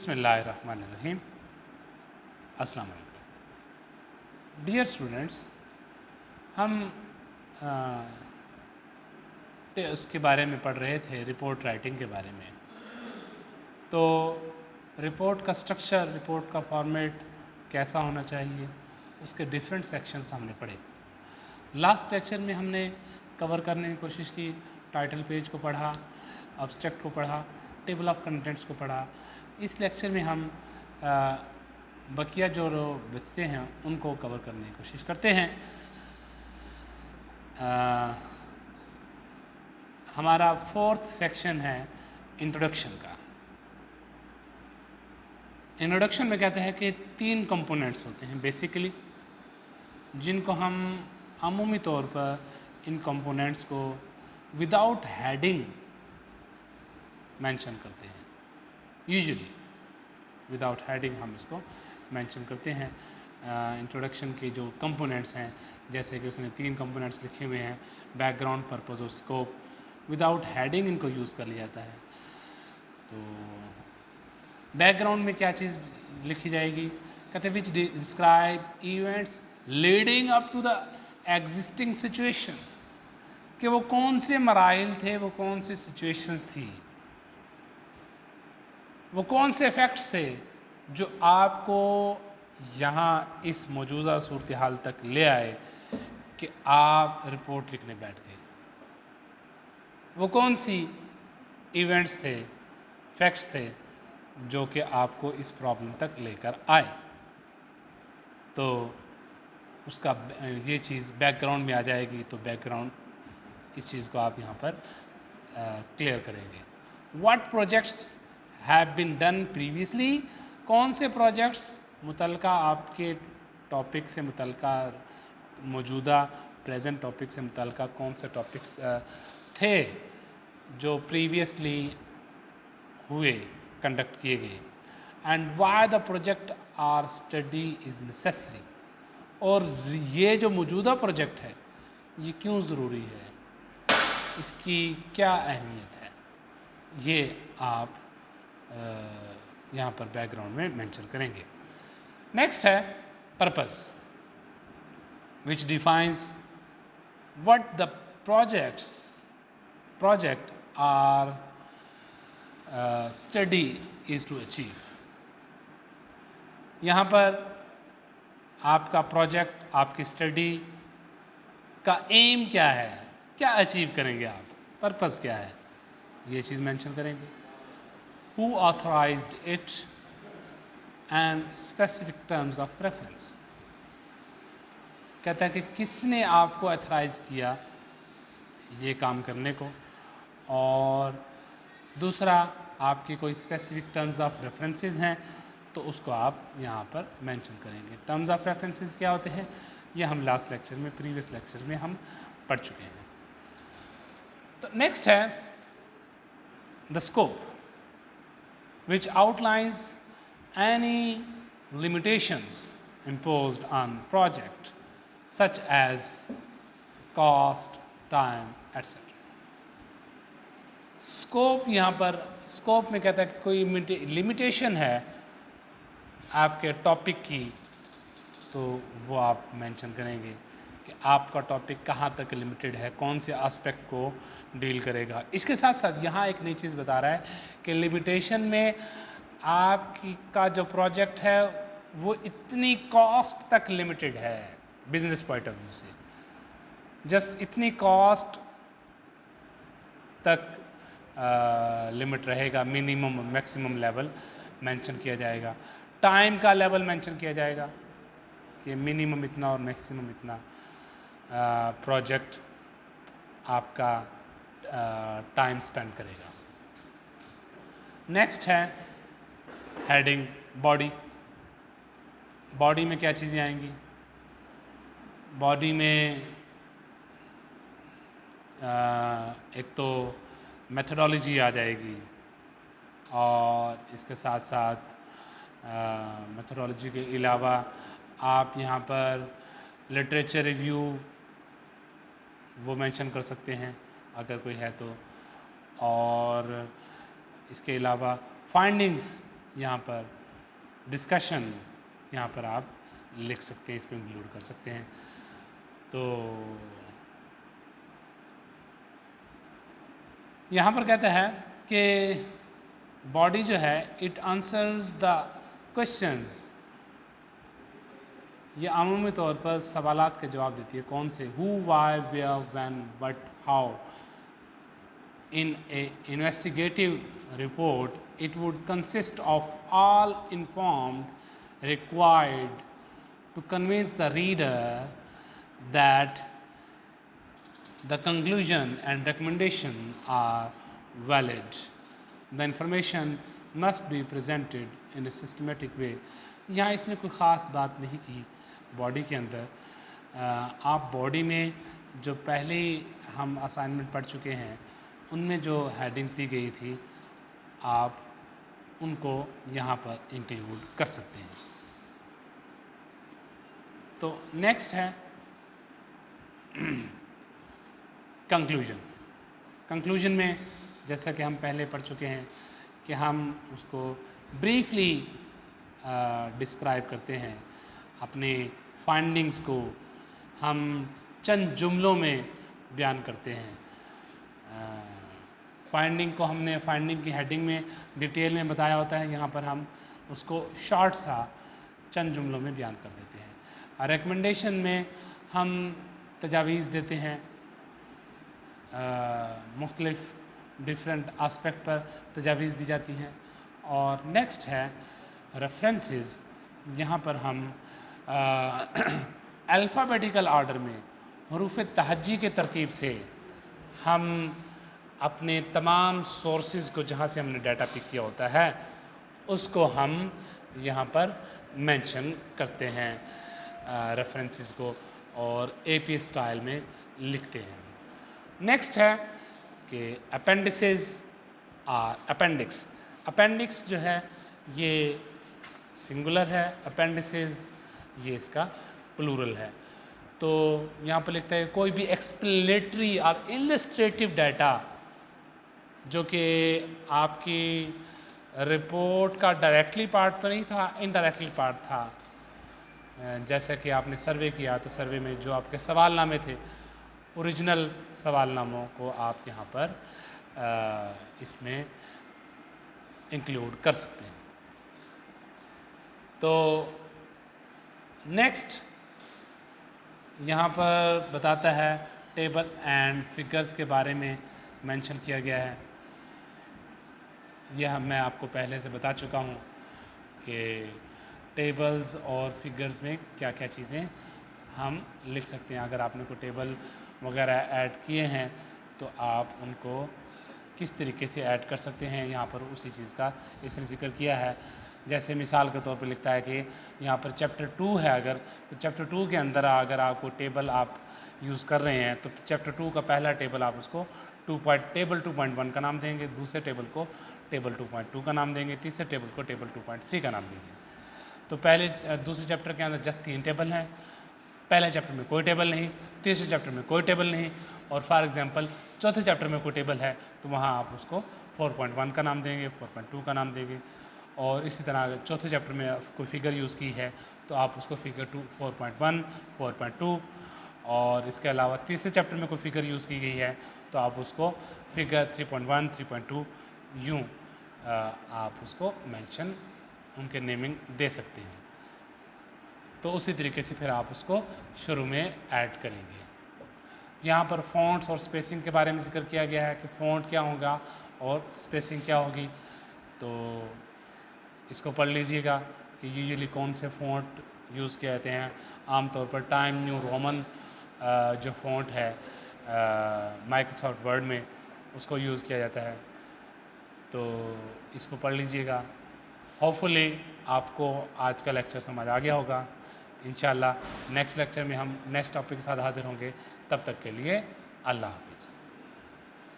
बिस्मिल्लाहिर्रहमानिर्रहीम। अस्सलाम वालेकुम डियर स्टूडेंट्स। हम उसके बारे में पढ़ रहे थे, रिपोर्ट राइटिंग के बारे में। तो रिपोर्ट का स्ट्रक्चर, रिपोर्ट का फॉर्मेट कैसा होना चाहिए, उसके डिफरेंट सेक्शंस हमने पढ़े। लास्ट लेक्चर में हमने कवर करने की कोशिश की, टाइटल पेज को पढ़ा, एब्स्ट्रैक्ट को पढ़ा, टेबल ऑफ कंटेंट्स को पढ़ा। इस लेक्चर में हम बकिया जो बचते हैं उनको कवर करने की कोशिश करते हैं। हमारा फोर्थ सेक्शन है इंट्रोडक्शन का। इंट्रोडक्शन में कहते हैं कि 3 कंपोनेंट्स होते हैं बेसिकली, जिनको हम अमूमी तौर पर इन कंपोनेंट्स को विदाउट हेडिंग मेंशन करते हैं। यूजुअली विदाउट हेडिंग हम इसको मेंशन करते हैं। इंट्रोडक्शन के जो कंपोनेंट्स हैं, जैसे कि उसने 3 कंपोनेंट्स लिखे हुए हैं, बैकग्राउंड, पर्पस और स्कोप। विदाउट हेडिंग इनको यूज़ कर लिया जाता है। तो बैकग्राउंड में क्या चीज़ लिखी जाएगी? कहते हैं which describe events leading up to the existing situation, कि वो कौन से मराइल थे, वो कौन सी सिचुएशंस थी, वो कौन से फैक्ट्स थे जो आपको यहाँ इस मौजूदा सूरत हाल तक ले आए कि आप रिपोर्ट लिखने बैठ गए। वो कौन सी इवेंट्स थे, फैक्ट्स थे जो कि आपको इस प्रॉब्लम तक लेकर आए। तो उसका ये चीज़ बैकग्राउंड में आ जाएगी। तो बैकग्राउंड, इस चीज़ को आप यहाँ पर क्लियर करेंगे। What projects have been done previously, कौन से प्रोजेक्ट्स मुतलका आपके टॉपिक से मुतलका, मौजूदा प्रेजेंट टॉपिक से मुतलका कौन से टॉपिक्स थे जो प्रीवियसली हुए, कंडक्ट किए गए। And why the project or study is necessary, और ये जो मौजूदा प्रोजेक्ट है ये क्यों ज़रूरी है, इसकी क्या अहमियत है, ये आप यहाँ पर बैकग्राउंड में मेंशन करेंगे। नेक्स्ट है purpose, which defines what the project or study is to achieve. यहाँ पर आपका प्रोजेक्ट, आपकी स्टडी का एम क्या है, क्या अचीव करेंगे आप, पर्पस क्या है, ये चीज़ मेंशन करेंगे। Who authorized it and specific terms of reference, कहता है कि किसने आपको ऑथराइज किया ये काम करने को, और दूसरा आपकी कोई स्पेसिफिक टर्म्स ऑफ रेफरेंसेस हैं तो उसको आप यहाँ पर मेंशन करेंगे। टर्म्स ऑफ रेफरेंसेस क्या होते हैं, ये हम लास्ट लेक्चर में, प्रीवियस लेक्चर में हम पढ़ चुके हैं। तो नेक्स्ट है the scope, which outlines any limitations imposed on project such as cost, time, etc. Scope, यहाँ पर स्कोप में कहता है कि कोई लिमिटेशन है आपके टॉपिक की, तो वो आप मेंशन करेंगे कि आपका टॉपिक कहाँ तक लिमिटेड है, कौन से एस्पेक्ट को डील करेगा। इसके साथ साथ यहाँ एक नई चीज़ बता रहा है कि लिमिटेशन में आपकी का जो प्रोजेक्ट है वो इतनी कॉस्ट तक लिमिटेड है, बिजनेस पॉइंट ऑफ व्यू से, जस्ट इतनी कॉस्ट तक लिमिट रहेगा, मिनिमम मैक्सिमम लेवल मेंशन किया जाएगा। टाइम का लेवल मेंशन किया जाएगा कि मिनिमम इतना और मैक्सिमम इतना प्रोजेक्ट आपका टाइम स्पेंड करेगा। नेक्स्ट है हेडिंग, बॉडी। बॉडी में क्या चीज़ें आएंगी? बॉडी में एक तो मेथोडोलॉजी आ जाएगी, और इसके साथ साथ मेथोडोलॉजी के अलावा आप यहाँ पर लिटरेचर रिव्यू वो मेंशन कर सकते हैं अगर कोई है तो, और इसके अलावा फाइंडिंग्स यहाँ पर डिस्कशन यहाँ पर आप लिख सकते हैं, इसमें इंक्लूड कर सकते हैं। तो यहाँ पर कहता है कि बॉडी जो है इट आंसर्स द क्वेश्चंस, ये आमूमी तौर पर सवालात के जवाब देती है। कौन से? Who, why, where, when, but, how. In a investigative report, it would consist of all informed required to convince the reader that the conclusion and recommendation are valid. The information must be presented in a systematic way. यहाँ इसने कोई ख़ास बात नहीं की body के अंदर। आप बॉडी में जो पहले हम असाइनमेंट पढ़ चुके हैं उनमें जो हेडिंग्स दी गई थी आप उनको यहाँ पर इंक्लूड कर सकते हैं। तो नेक्स्ट है कंक्लूजन। कंक्लूजन में जैसा कि हम पहले पढ़ चुके हैं कि हम उसको ब्रीफली डिस्क्राइब करते हैं, अपने फाइंडिंग्स को हम चंद जुमलों में बयान करते हैं। फाइंडिंग को हमने फाइंडिंग की हेडिंग में डिटेल में बताया होता है, यहाँ पर हम उसको शॉर्ट सा चंद जुमलों में बयान कर देते हैं। रिकमेंडेशन में हम तजावीज़ देते हैं, मुख्तलिफ डिफरेंट आस्पेक्ट पर तजावीज़ दी जाती हैं। और नेक्स्ट है रेफरेंसेस, यहाँ पर हम अल्फ़ाबेटिकल आर्डर में हरूफ तहज्जी के तरतीब से हम अपने तमाम सोर्सेज को जहाँ से हमने डाटा पिक किया होता है उसको हम यहाँ पर मेंशन करते हैं रेफरेंसेस को, और एपी स्टाइल में लिखते हैं। नेक्स्ट है कि अपेंडिसेस और अपेंडिक्स। अपेंडिक्स जो है ये सिंगुलर है, अपेंडिसेस ये इसका प्लूरल है। तो यहाँ पर लिखता है कोई भी एक्सप्लेनेटरी और इलस्ट्रेटिव डाटा जो कि आपकी रिपोर्ट का डायरेक्टली पार्ट तो नहीं था, इनडायरेक्टली पार्ट था। जैसे कि आपने सर्वे किया तो सर्वे में जो आपके सवालनामे थे, ओरिजिनल सवालनामों को आप यहाँ पर इसमें इंक्लूड कर सकते हैं। तो नेक्स्ट यहाँ पर बताता है टेबल एंड फिगर्स के बारे में मेंशन किया गया है। यह मैं आपको पहले से बता चुका हूँ कि टेबल्स और फिगर्स में क्या क्या चीज़ें हम लिख सकते हैं। अगर आपने कोई टेबल वगैरह ऐड किए हैं तो आप उनको किस तरीके से ऐड कर सकते हैं, यहाँ पर उसी चीज़ का इसने जिक्र किया है। जैसे मिसाल के तौर पर लिखता है कि यहाँ पर चैप्टर 2 है, अगर तो चैप्टर 2 के अंदर अगर आपको टेबल आप यूज़ कर रहे हैं तो चैप्टर 2 का पहला टेबल आप उसको टेबल 2.1 का नाम देंगे, दूसरे टेबल को टेबल 2.2 का नाम देंगे, तीसरे टेबल को टेबल 2.3 का नाम देंगे। तो दूसरे चैप्टर के अंदर जस्ट 3 टेबल हैं, पहले चैप्टर में कोई टेबल नहीं, तीसरे चैप्टर में कोई टेबल नहीं, और फॉर एग्जांपल चौथे चैप्टर में कोई टेबल है तो वहाँ आप उसको 4.1 का नाम देंगे, 4.2 का नाम देंगे। और इसी तरह अगर चौथे चैप्टर में कोई फिगर यूज़ की है तो आप उसको फिगर 4.1, 4.2, और इसके अलावा तीसरे चैप्टर में कोई फिगर यूज़ की गई है तो आप उसको फिगर 3.1, 3.2 यूँ आप उसको मेंशन उनके नेमिंग दे सकते हैं। तो उसी तरीके से फिर आप उसको शुरू में ऐड करेंगे। यहाँ पर फ़ॉन्ट्स और स्पेसिंग के बारे में जिक्र किया गया है कि फ़ॉन्ट क्या होगा और स्पेसिंग क्या होगी। तो इसको पढ़ लीजिएगा कि यूजुअली कौन से फ़ॉन्ट यूज़ किए जाते हैं। आमतौर पर टाइम न्यू रोमन जो फ़ॉन्ट है माइक्रोसॉफ्ट वर्ड में उसको यूज़ किया जाता है। तो इसको पढ़ लीजिएगा। होपफुली आपको आज का लेक्चर समझ आ गया होगा। इंशाल्लाह नेक्स्ट लेक्चर में हम नेक्स्ट टॉपिक के साथ हाजिर होंगे। तब तक के लिए अल्लाह हाफ़िज़।